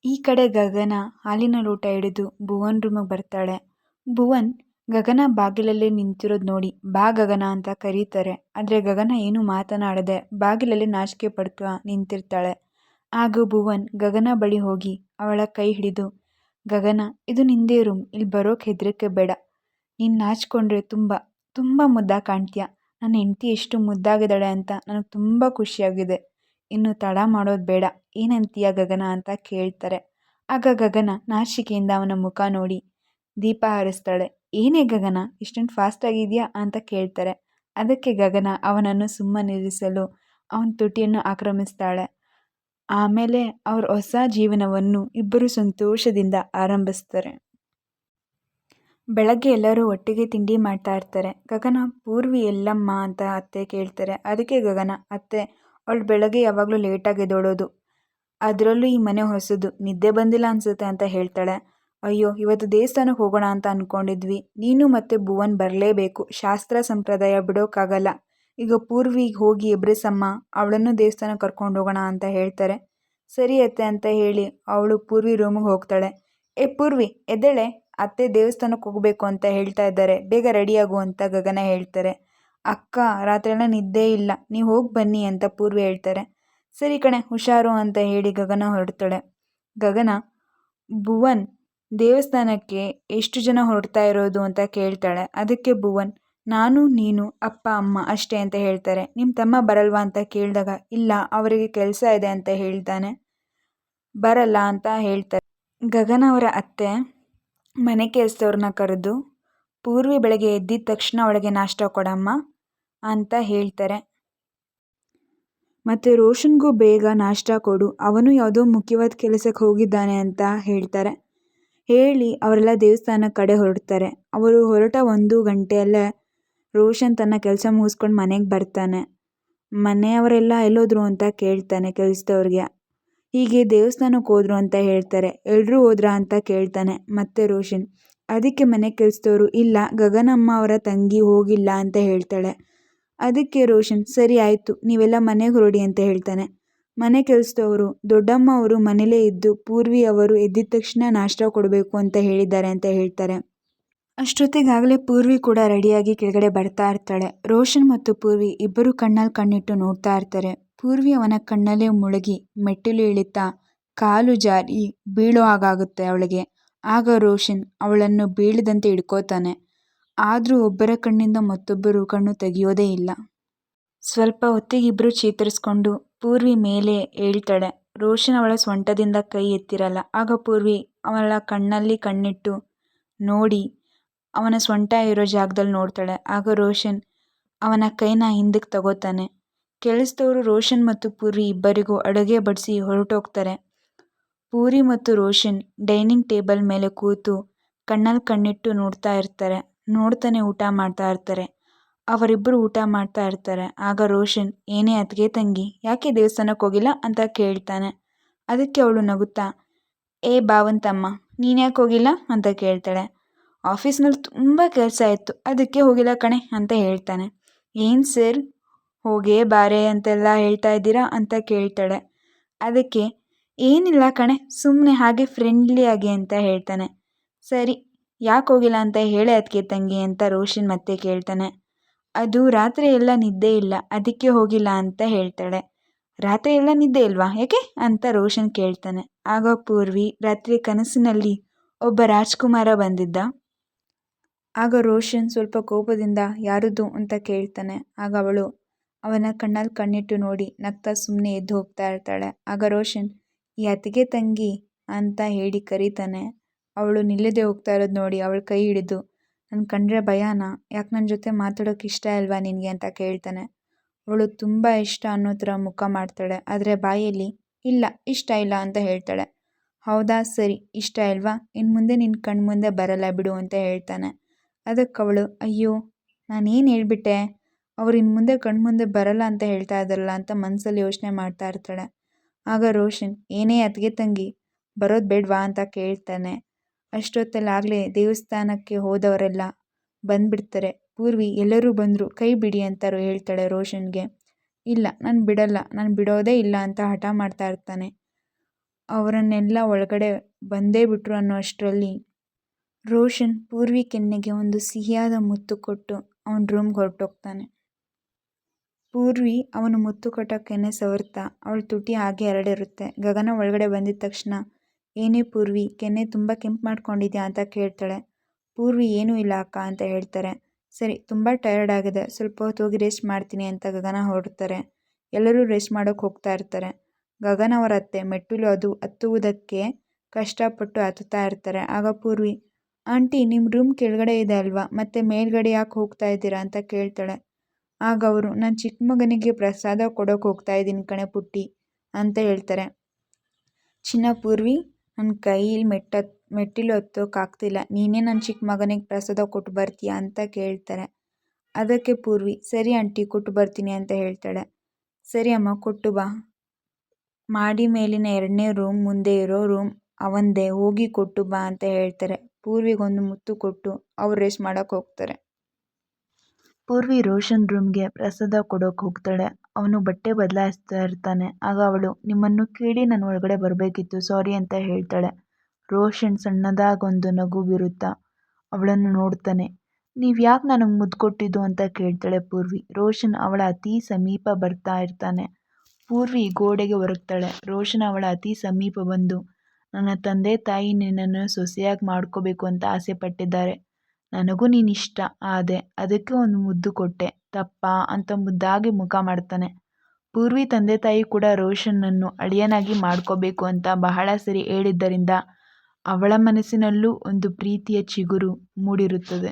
ಈ ಕಡೆ ಗಗನ ಹಾಲಿನ ಲೋಟ ಹಿಡಿದು ಭುವನ್ ರೂಮಿಗೆ ಬರ್ತಾಳೆ. ಭುವನ್ ಗಗನ ಬಾಗಿಲಲ್ಲಿ ನಿಂತಿರೋದು ನೋಡಿ ಬಾ ಗಗನ ಅಂತ ಕರೀತಾರೆ. ಆದರೆ ಗಗನ ಏನು ಮಾತನಾಡದೆ ಬಾಗಿಲಲ್ಲಿ ನಾಚಿಕೆ ಪಡ್ತಾ ನಿಂತಿರ್ತಾಳೆ. ಆಗ ಭುವನ್ ಗಗನ ಬಳಿ ಹೋಗಿ ಅವಳ ಕೈ ಹಿಡಿದು, ಗಗನ, ಇದು ನಿಂದೇ ರೂಮ್, ಇಲ್ಲಿ ಬರೋಕೆ ಹೆದರಿಕೆ ಬೇಡ. ನೀನು ನಾಚಿಕೊಂಡ್ರೆ ತುಂಬ ತುಂಬ ಮುದ್ದಾಗಿ ಕಾಣ್ತೀಯ. ನನ್ನ ಹೆಂಡತಿ ಎಷ್ಟು ಮುದ್ದಾಗಿದ್ದಾಳೆ ಅಂತ ನನಗೆ ತುಂಬ ಖುಷಿಯಾಗಿದೆ. ಇನ್ನು ತಡ ಮಾಡೋದು ಬೇಡ, ಏನಂತೀಯ ಗಗನ ಅಂತ ಕೇಳ್ತಾರೆ. ಆಗ ಗಗನ ನಾಚಿಕೆಯಿಂದ ಅವನ ಮುಖ ನೋಡಿ ದೀಪ ಹಾರಿಸ್ತಾಳೆ. ಏನೇ ಗಗನ, ಇಷ್ಟೊಂದು ಫಾಸ್ಟ್ ಆಗಿದೆಯಾ ಅಂತ ಕೇಳ್ತಾರೆ. ಅದಕ್ಕೆ ಗಗನ ಅವನನ್ನು ಸುಮ್ಮನಿರಿಸಲು ಅವನ ತುಟಿಯನ್ನು ಆಕ್ರಮಿಸ್ತಾಳೆ. ಆಮೇಲೆ ಅವ್ರ ಹೊಸ ಜೀವನವನ್ನು ಇಬ್ಬರು ಸಂತೋಷದಿಂದ ಆರಂಭಿಸ್ತಾರೆ. ಬೆಳಗ್ಗೆ ಎಲ್ಲರೂ ಒಟ್ಟಿಗೆ ತಿಂಡಿ ಮಾಡ್ತಾ ಇರ್ತಾರೆ. ಗಗನ, ಪೂರ್ವಿ ಎಲ್ಲಮ್ಮ ಅಂತ ಅತ್ತೆ ಕೇಳ್ತಾರೆ. ಅದಕ್ಕೆ ಗಗನ, ಅತ್ತೆ, ಅವಳು ಬೆಳಗ್ಗೆ ಯಾವಾಗಲೂ ಲೇಟಾಗಿ ಎದ್ದೇಳೋದು, ಅದರಲ್ಲೂ ಈ ಮನೆ ಹೊಸದು, ನಿದ್ದೆ ಬಂದಿಲ್ಲ ಅನ್ಸುತ್ತೆ ಅಂತ ಹೇಳ್ತಾಳೆ. ಅಯ್ಯೋ, ಇವತ್ತು ದೇವಸ್ಥಾನಕ್ಕೆ ಹೋಗೋಣ ಅಂತ ಅಂದ್ಕೊಂಡಿದ್ವಿ, ನೀನು ಮತ್ತೆ ಭುವನ್ ಬರಲೇಬೇಕು, ಶಾಸ್ತ್ರ ಸಂಪ್ರದಾಯ ಬಿಡೋಕ್ಕಾಗಲ್ಲ. ಈಗ ಪೂರ್ವಿಗೆ ಹೋಗಿ ಎಬ್ರಿಸಮ್ಮ, ಅವಳನ್ನು ದೇವಸ್ಥಾನಕ್ಕೆ ಕರ್ಕೊಂಡು ಹೋಗೋಣ ಅಂತ ಹೇಳ್ತಾರೆ. ಸರಿ ಅತ್ತೆ ಅಂತ ಹೇಳಿ ಅವಳು ಪೂರ್ವಿ ರೂಮಿಗೆ ಹೋಗ್ತಾಳೆ. ಏ ಪೂರ್ವಿ, ಎದ್ದೇಳೆ, ಅತ್ತೆ ದೇವಸ್ಥಾನಕ್ಕೆ ಹೋಗಬೇಕು ಅಂತ ಹೇಳ್ತಾ ಇದ್ದಾರೆ, ಬೇಗ ರೆಡಿಯಾಗು ಅಂತ ಗಗನ ಹೇಳ್ತಾರೆ. ಅಕ್ಕ, ರಾತ್ರಿಯೆಲ್ಲ ನಿದ್ದೆ ಇಲ್ಲ, ನೀವು ಹೋಗಿ ಬನ್ನಿ ಅಂತ ಪೂರ್ವಿ ಹೇಳ್ತಾರೆ. ಸರಿ ಕಣೆ, ಹುಷಾರು ಅಂತ ಹೇಳಿ ಗಗನ ಹೊರಡ್ತಾಳೆ. ಗಗನ, ಭುವನ್ ದೇವಸ್ಥಾನಕ್ಕೆ ಎಷ್ಟು ಜನ ಹೊರಡ್ತಾ ಇರೋದು ಅಂತ ಕೇಳ್ತಾಳೆ. ಅದಕ್ಕೆ ಭುವನ್, ನಾನು, ನೀನು, ಅಪ್ಪ, ಅಮ್ಮ ಅಷ್ಟೇ ಅಂತ ಹೇಳ್ತಾರೆ. ನಿಮ್ಮ ತಮ್ಮ ಬರಲ್ವಾ ಅಂತ ಕೇಳಿದಾಗ, ಇಲ್ಲ, ಅವರಿಗೆ ಕೆಲಸ ಇದೆ ಅಂತ ಹೇಳ್ತಾನೆ, ಬರಲ್ಲ ಅಂತ ಹೇಳ್ತಾರೆ. ಗಗನ ಅವರ ಅತ್ತೆ ಮನೆ ಕೆಲಸದವ್ರನ್ನ ಕರೆದು, ಪೂರ್ವಿ ಬೆಳಗ್ಗೆ ಎದ್ದಿದ ತಕ್ಷಣ ಅವಳಿಗೆ ನಾಷ್ಟ ಕೊಡಮ್ಮ ಅಂತ ಹೇಳ್ತಾರೆ. ಮತ್ತು ರೋಷನ್ಗೂ ಬೇಗ ನಾಷ್ಟ ಕೊಡು, ಅವನು ಯಾವುದೋ ಮುಖ್ಯವಾದ ಕೆಲಸಕ್ಕೆ ಹೋಗಿದ್ದಾನೆ ಅಂತ ಹೇಳ್ತಾರೆ. ಹೇಳಿ ಅವರೆಲ್ಲ ದೇವಸ್ಥಾನ ಕಡೆ ಹೊರಡ್ತಾರೆ. ಅವರು ಹೊರಟ 1 ಗಂಟೆಯಲ್ಲೇ ರೋಷನ್ ತನ್ನ ಕೆಲಸ ಮುಗಿಸ್ಕೊಂಡು ಮನೆಗೆ ಬರ್ತಾನೆ. ಮನೆಯವರೆಲ್ಲ ಎಲ್ಲೋದ್ರು ಅಂತ ಕೇಳ್ತಾನೆ ಕೆಲಸದವ್ರಿಗೆ. ಹೀಗೆ ದೇವಸ್ಥಾನಕ್ಕೆ ಹೋದ್ರು ಅಂತ ಹೇಳ್ತಾರೆ. ಎಲ್ಲರೂ ಹೋದ್ರಾ ಅಂತ ಕೇಳ್ತಾನೆ ಮತ್ತೆ ರೋಷನ್. ಅದಕ್ಕೆ ಮನೆ ಕೆಲಸದವರು, ಇಲ್ಲ, ಗಗನಮ್ಮ ಅವರ ತಂಗಿ ಹೋಗಿಲ್ಲ ಅಂತ ಹೇಳ್ತಾಳೆ. ಅದಕ್ಕೆ ರೋಷನ್, ಸರಿ ಆಯಿತು, ನೀವೆಲ್ಲ ಮನೆಗೆ ಹೊರಡಿ ಅಂತ ಹೇಳ್ತಾನೆ. ಮನೆ ಕೆಲಸದವರು, ದೊಡ್ಡಮ್ಮ ಅವರು ಮನೇಲೇ ಇದ್ದು ಪೂರ್ವಿ ಅವರು ಎದ್ದಿದ ತಕ್ಷಣ ನಾಷ್ಟ ಕೊಡಬೇಕು ಅಂತ ಹೇಳಿದ್ದಾರೆ ಅಂತ ಹೇಳ್ತಾರೆ. ಅಷ್ಟೊತ್ತಿಗಾಗಲೇ ಪೂರ್ವಿ ಕೂಡ ರೆಡಿಯಾಗಿ ಕೆಳಗಡೆ ಬರ್ತಾ ಇರ್ತಾಳೆ. ರೋಷನ್ ಮತ್ತು ಪೂರ್ವಿ ಇಬ್ಬರು ಕಣ್ಣಲ್ಲಿ ಕಣ್ಣಿಟ್ಟು ನೋಡ್ತಾ ಇರ್ತಾರೆ. ಪೂರ್ವಿ ಅವನ ಕಣ್ಣಲ್ಲೇ ಮುಳುಗಿ ಮೆಟ್ಟಿಲು ಇಳಿತಾ ಕಾಲು ಜಾರಿ ಬೀಳೋ ಹಾಗಾಗುತ್ತೆ ಅವಳಿಗೆ. ಆಗ ರೋಷನ್ ಅವಳನ್ನು ಬೀಳದಂತೆ ಹಿಡ್ಕೋತಾನೆ. ಆದರೂ ಒಬ್ಬರ ಕಣ್ಣಿಂದ ಮತ್ತೊಬ್ಬರು ಕಣ್ಣು ತೆಗೆಯೋದೇ ಇಲ್ಲ. ಸ್ವಲ್ಪ ಹೊತ್ತಿಗಿಬ್ರು ಚೇತರಿಸ್ಕೊಂಡು ಪೂರ್ವಿ ಮೇಲೆ ಹೇಳ್ತಾಳೆ. ರೋಷನ್ ಅವಳ ಸೊಂಟದಿಂದ ಕೈ ಎತ್ತಿರಲ್ಲ. ಆಗ ಪೂರ್ವಿ ಅವಳ ಕಣ್ಣಲ್ಲಿ ಕಣ್ಣಿಟ್ಟು ನೋಡಿ ಅವನ ಸೊಂಟ ಇರೋ ಜಾಗದಲ್ಲಿ ನೋಡ್ತಾಳೆ. ಆಗ ರೋಷನ್ ಅವನ ಕೈನ ಹಿಂದಕ್ಕೆ ತಗೋತಾನೆ. ಕೆಲಸದವರು ರೋಷನ್ ಮತ್ತು ಪೂರ್ವಿ ಇಬ್ಬರಿಗೂ ಅಡುಗೆ ಬಡಿಸಿ ಹೊರಟೋಗ್ತಾರೆ. ಪೂರಿ ಮತ್ತು ರೋಷನ್ ಡೈನಿಂಗ್ ಟೇಬಲ್ ಮೇಲೆ ಕೂತು ಕಣ್ಣಲ್ಲಿ ಕಣ್ಣಿಟ್ಟು ನೋಡ್ತಾ ಇರ್ತಾರೆ. ನೋಡ್ತಾನೆ ಊಟ ಮಾಡ್ತಾ ಇರ್ತಾರೆ. ಅವರಿಬ್ಬರು ಊಟ ಮಾಡ್ತಾ ಇರ್ತಾರೆ. ಆಗ ರೋಷನ್, ಏನೇ ಅತ್ತಿಗೆ ತಂಗಿ, ಯಾಕೆ ದೇವಸ್ಥಾನಕ್ಕೆ ಹೋಗಿಲ್ಲ ಅಂತ ಕೇಳ್ತಾನೆ. ಅದಕ್ಕೆ ಅವಳು ನಗುತ್ತಾ, ಏ ಭಾವಂತಮ್ಮ, ನೀನು ಯಾಕೆ ಹೋಗಿಲ್ಲ ಅಂತ ಕೇಳ್ತಾಳೆ. ಆಫೀಸ್ನಲ್ಲಿ ತುಂಬ ಕೆಲಸ ಇತ್ತು, ಅದಕ್ಕೆ ಹೋಗಿಲ್ಲ ಕಣೆ ಅಂತ ಹೇಳ್ತಾನೆ. ಏನು ಸರ್, ಹೋಗೇ ಬಾರೆ ಅಂತೆಲ್ಲ ಹೇಳ್ತಾ ಇದ್ದೀರಾ ಅಂತ ಕೇಳ್ತಾಳೆ. ಅದಕ್ಕೆ ಏನಿಲ್ಲ ಕಣೆ, ಸುಮ್ಮನೆ ಹಾಗೆ ಫ್ರೆಂಡ್ಲಿಯಾಗಿ ಅಂತ ಹೇಳ್ತಾನೆ. ಸರಿ, ಯಾಕೆ ಹೋಗಿಲ್ಲ ಅಂತ ಹೇಳೆ ಅದಕ್ಕೆ ತಂಗಿ ಅಂತ ರೋಷನ್ ಮತ್ತೆ ಕೇಳ್ತಾನೆ. ಅದು ರಾತ್ರಿ ಎಲ್ಲ ನಿದ್ದೆ ಇಲ್ಲ, ಅದಕ್ಕೆ ಹೋಗಿಲ್ಲ ಅಂತ ಹೇಳ್ತಾಳೆ. ರಾತ್ರಿ ಎಲ್ಲ ನಿದ್ದೆ ಇಲ್ವಾ, ಯಾಕೆ ಅಂತ ರೋಷನ್ ಕೇಳ್ತಾನೆ. ಆಗ ಪೂರ್ವಿ, ರಾತ್ರಿ ಕನಸಿನಲ್ಲಿ ಒಬ್ಬ ರಾಜ್ಕುಮಾರ ಬಂದಿದ್ದ. ಆಗ ರೋಷನ್ ಸ್ವಲ್ಪ ಕೋಪದಿಂದ ಯಾರದು ಅಂತ ಕೇಳ್ತಾನೆ. ಆಗ ಅವಳು ಅವನ ಕಣ್ಣಲ್ಲಿ ಕಣ್ಣಿಟ್ಟು ನೋಡಿ ನಗ್ತಾ ಸುಮ್ಮನೆ ಎದ್ದು ಹೋಗ್ತಾ ಇರ್ತಾಳೆ. ಆಗ ರೋಷನ್, ಈ ಅತ್ತಿಗೆ ತಂಗಿ ಅಂತ ಹೇಳಿ ಕರೀತಾನೆ. ಅವಳು ನಿಲ್ಲದೆ ಹೋಗ್ತಾ ಇರೋದು ನೋಡಿ ಅವಳ ಕೈ ಹಿಡಿದು, ನನ್ನ ಕಂಡ್ರೆ ಭಯನಾ, ಯಾಕೆ ನನ್ನ ಜೊತೆ ಮಾತಾಡೋಕೆ ಇಷ್ಟ ಇಲ್ವಾ ನಿನಗೆ ಅಂತ ಕೇಳ್ತಾನೆ. ಅವಳು ತುಂಬ ಇಷ್ಟ ಅನ್ನೋ ಥರ ಮುಖ ಮಾಡ್ತಾಳೆ. ಆದರೆ ಬಾಯಲ್ಲಿ ಇಲ್ಲ, ಇಷ್ಟ ಇಲ್ಲ ಅಂತ ಹೇಳ್ತಾಳೆ. ಹೌದಾ, ಸರಿ, ಇಷ್ಟ ಇಲ್ವಾ, ಇನ್ನು ಮುಂದೆ ನಿನ್ನ ಕಣ್ಮುಂದೆ ಬರಲ್ಲ ಬಿಡು ಅಂತ ಹೇಳ್ತಾನೆ. ಅದಕ್ಕೆ ಅವಳು, ಅಯ್ಯೋ, ನಾನೇನು ಹೇಳ್ಬಿಟ್ಟೆ, ಅವ್ರು ಇನ್ನು ಮುಂದೆ ಕಣ್ಮುಂದೆ ಬರಲ್ಲ ಅಂತ ಹೇಳ್ತಾ ಇದ್ದಾರಲ್ಲ ಅಂತ ಮನಸ್ಸಲ್ಲಿ ಯೋಚನೆ ಮಾಡ್ತಾ ಇರ್ತಾಳೆ. ಆಗ ರೋಷನ್, ಏನೇ ಅತ್ತಿಗೆ ತಂಗಿ, ಬರೋದು ಬೇಡವಾ ಅಂತ ಕೇಳ್ತಾನೆ. ಅಷ್ಟೊತ್ತಲ್ಲಾಗಲೇ ದೇವಸ್ಥಾನಕ್ಕೆ ಹೋದವರೆಲ್ಲ ಬಂದ್ಬಿಡ್ತಾರೆ. ಪೂರ್ವಿ, ಎಲ್ಲರೂ ಬಂದರು, ಕೈ ಬಿಡಿ ಅಂತ ಹೇಳ್ತಾಳೆ ರೋಷನ್ಗೆ. ಇಲ್ಲ, ನಾನು ಬಿಡಲ್ಲ, ನಾನು ಬಿಡೋದೇ ಇಲ್ಲ ಅಂತ ಹಠ ಮಾಡ್ತಾ ಇರ್ತಾನೆ. ಅವರನ್ನೆಲ್ಲ ಒಳಗಡೆ ಬಂದೇ ಬಿಟ್ರು ಅನ್ನೋಷ್ಟರಲ್ಲಿ ರೋಷನ್ ಪೂರ್ವಿ ಕೆನ್ನೆಗೆ ಒಂದು ಸಿಹಿಯಾದ ಮುತ್ತು ಕೊಟ್ಟು ಅವನ ರೂಮ್ಗೆ ಹೊರಟೋಗ್ತಾನೆ. ಪೂರ್ವಿ ಅವನು ಮುತ್ತು ಕೊಟ್ಟ ಕೆನ್ನೆ ಸವರ್ತಾ ಅವಳ ತುಟಿ ಹಾಗೆ ಹರಡಿರುತ್ತೆ. ಗಗನ ಒಳಗಡೆ ಬಂದಿದ ತಕ್ಷಣ, ಏನೇ ಪೂರ್ವಿ, ಕೆನ್ನೆ ತುಂಬ ಕೆಂಪು ಮಾಡ್ಕೊಂಡಿದ್ಯಾ ಅಂತ ಕೇಳ್ತಾಳೆ. ಪೂರ್ವಿ ಏನೂ ಇಲ್ಲ ಅಕ್ಕ ಅಂತ ಹೇಳ್ತಾರೆ. ಸರಿ, ತುಂಬ ಟಯರ್ಡ್ ಆಗಿದೆ, ಸ್ವಲ್ಪ ಹೊತ್ತು ಹೋಗಿ ರೆಸ್ಟ್ ಮಾಡ್ತೀನಿ ಅಂತ ಗಗನ ಹೊರಡ್ತಾರೆ. ಎಲ್ಲರೂ ರೆಸ್ಟ್ ಮಾಡೋಕೆ ಹೋಗ್ತಾ ಇರ್ತಾರೆ. ಗಗನ ಅವರ ಅತ್ತೆ ಮೆಟ್ಟಿಲು ಹತ್ತುವುದಕ್ಕೆ ಕಷ್ಟಪಟ್ಟು ಹತ್ತುತ್ತಾ ಇರ್ತಾರೆ. ಆಗ ಪೂರ್ವಿ, ಆಂಟಿ, ನಿಮ್ಮ ರೂಮ್ ಕೆಳಗಡೆ ಇದೆ ಅಲ್ವಾ, ಮತ್ತೆ ಮೇಲ್ಗಡೆ ಯಾಕೆ ಹೋಗ್ತಾ ಇದ್ದೀರಾ ಅಂತ ಕೇಳ್ತಾಳೆ. ಆಗ ಅವರು, ನಾನು ಚಿಕ್ಕ ಮಗನಿಗೆ ಪ್ರಸಾದ ಕೊಡೋಕೆ ಹೋಗ್ತಾ ಇದ್ದೀನಿ ಕಣೆ ಪುಟ್ಟಿ ಅಂತ ಹೇಳ್ತಾರೆ. ಚಿನ್ನ ಪೂರ್ವಿ, ನನ್ನ ಕೈಯಲ್ಲಿ ಮೆಟ್ಟಿಲು ಹತ್ತೋಕ್ಕಾಗ್ತಿಲ್ಲ, ನೀನೇ ನನ್ನ ಚಿಕ್ಕ ಮಗನಿಗೆ ಪ್ರಸಾದ ಕೊಟ್ಟು ಬರ್ತೀಯಾ ಅಂತ ಕೇಳ್ತಾರೆ. ಅದಕ್ಕೆ ಪೂರ್ವಿ, ಸರಿ ಆಂಟಿ, ಕೊಟ್ಟು ಬರ್ತೀನಿ ಅಂತ ಹೇಳ್ತಾಳೆ. ಸರಿ ಅಮ್ಮ, ಕೊಟ್ಟು ಬಾ. ಮಾಡಿ ಮೇಲಿನ 2ನೇ ರೂಮ್ ಮುಂದೆ ಇರೋ ರೂಮ್ ಅವಂದೇ, ಹೋಗಿ ಕೊಟ್ಟು ಬಾ ಅಂತ ಹೇಳ್ತಾರೆ. ಪೂರ್ವಿಗೊಂದು ಮುತ್ತು ಕೊಟ್ಟು ಅವ್ರು ರೆಸ್ಟ್ ಮಾಡೋಕೆ ಹೋಗ್ತಾರೆ. ಪೂರ್ವಿ ರೋಷನ್ ರೂಮ್ಗೆ ಪ್ರಸಾದ ಕೊಡೋಕೆ ಹೋಗ್ತಾಳೆ. ಅವನು ಬಟ್ಟೆ ಬದಲಾಯಿಸ್ತಾ ಇರ್ತಾನೆ. ಆಗ ಅವಳು, ನಿಮ್ಮನ್ನು ಕೇಳಿ ನಾನು ಒಳಗಡೆ ಬರಬೇಕಿತ್ತು, ಸಾರಿ ಅಂತ ಹೇಳ್ತಾಳೆ. ರೋಷನ್ ಸಣ್ಣದಾಗೊಂದು ನಗು ಬೀರುತ್ತಾ ಅವಳನ್ನು ನೋಡ್ತಾನೆ. ನೀವು ಯಾಕೆ ನನಗೆ ಮುದ್ದು ಕೊಟ್ಟಿದ್ದು ಅಂತ ಕೇಳ್ತಾಳೆ ಪೂರ್ವಿ. ರೋಷನ್ ಅವಳ ಅತಿ ಸಮೀಪ ಬರ್ತಾ ಇರ್ತಾನೆ. ಪೂರ್ವಿ ಗೋಡೆಗೆ ಒರಗ್ತಾಳೆ. ರೋಷನ್ ಅವಳ ಅತಿ ಸಮೀಪ ಬಂದು, ನನ್ನ ತಂದೆ ತಾಯಿ ನಿನ್ನನ್ನು ಸೊಸೆಯಾಗಿ ಮಾಡ್ಕೋಬೇಕು ಅಂತ ಆಸೆ ಪಟ್ಟಿದ್ದಾರೆ. ನನಗೂ ನೀನಿಷ್ಟ ಆದೆ, ಅದಕ್ಕೆ ಒಂದು ಮುದ್ದು ಕೊಟ್ಟೆ, ತಪ್ಪಾ ಅಂತ ಮುದ್ದಾಗಿ ಮುಖ ಮಾಡ್ತಾನೆ. ಪೂರ್ವಿ ತಂದೆ ತಾಯಿ ಕೂಡ ರೋಷನ್ನನ್ನು ಅಳಿಯನಾಗಿ ಮಾಡ್ಕೋಬೇಕು ಅಂತ ಬಹಳ ಸರಿ ಹೇಳಿದ್ದರಿಂದ ಅವಳ ಮನಸ್ಸಿನಲ್ಲೂ ಒಂದು ಪ್ರೀತಿಯ ಚಿಗುರು ಮೂಡಿರುತ್ತದೆ.